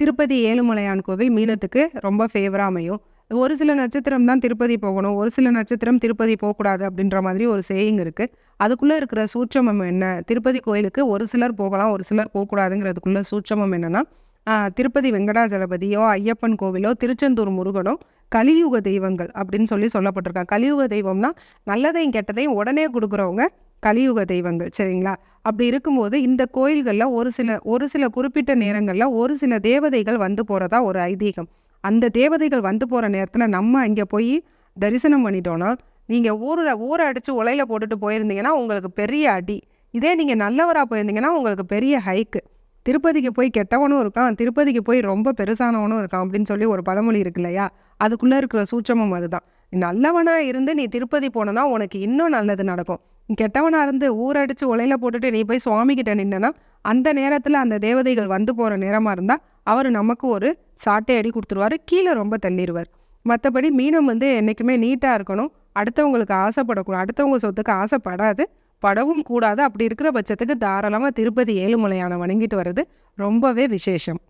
திருப்பதி ஏழுமலையான் கோவில் மீனத்துக்கு ரொம்ப ஃபேவரா அமையும். ஒரு சில நட்சத்திரம் தான் திருப்பதி போகணும், ஒரு சில நட்சத்திரம் திருப்பதி போக்கூடாது அப்படின்ற மாதிரி ஒரு சேயிங் இருக்கு. அதுக்குள்ள இருக்கிற சூட்சமம் என்ன? திருப்பதி கோயிலுக்கு ஒரு சிலர் போகலாம், ஒரு சிலர் போக்கூடாதுங்கிறதுக்குள்ள சூட்சமம் என்னன்னா, திருப்பதி வெங்கடாஜலபதியோ, ஐயப்பன் கோவிலோ, திருச்செந்தூர் முருகனோ கலியுக தெய்வங்கள் அப்படின்னு சொல்லப்பட்டிருக்காங்க. கலியுக தெய்வம்னா நல்லதையும் கெட்டதையும் உடனே குடுக்குறவங்க கலியுக தெய்வங்கள். சரிங்களா? அப்படி இருக்கும்போது இந்த கோயில்கள்ல ஒரு சில குறிப்பிட்ட நேரங்கள்ல ஒரு சில தேவதைகள் வந்து போறதா ஒரு ஐதீகம். அந்த தேவதைகள் வந்து போற நேரத்துல நம்ம இங்க போய் தரிசனம் பண்ணிட்டோம்னா, நீங்க ஊர அடிச்சு உலையில போட்டுட்டு போயிருந்தீங்கன்னா, உங்களுக்கு பெரிய அடி. இதே நீங்க நல்லவரா போயிருந்தீங்கன்னா, உங்களுக்கு பெரிய ஹைக்கு. திருப்பதிக்கு போய் கெட்டவனும் இருக்கான், திருப்பதிக்கு போய் ரொம்ப பெருசானவனும் இருக்கான் அப்படின்னு சொல்லி ஒரு பழமொழி இருக்கு இல்லையா? அதுக்குள்ள இருக்கிற சூட்சமம் அதுதான். நல்லவனா இருந்து நீ திருப்பதி போனனா உனக்கு இன்னும் நல்லது நடக்கும். கெட்டவனா இருந்து ஊரடிச்சு உலையில போட்டுட்டு நீ போய் சுவாமி கிட்ட நின்னனா, அந்த நேரத்துல அந்த தேவதைகள் வந்து போற நேரமா இருந்தா, அவரு நமக்கு ஒரு சாட்டை அடி குடுத்துருவாரு. கீழ ரொம்ப தள்ளிருவார். மத்தபடி மீனம் என்னைக்குமே நீட்டா இருக்கணும். அடுத்தவங்களுக்கு ஆசைப்படக்கூடாது. அடுத்தவங்க சொத்துக்கு ஆசைப்படாது. படவும் கூடாது. அப்படி இருக்கிற பட்சத்துக்கு தாராளமா திருப்பதி ஏழுமலையானை வணங்கிட்டு வர்றது ரொம்பவே விசேஷம்.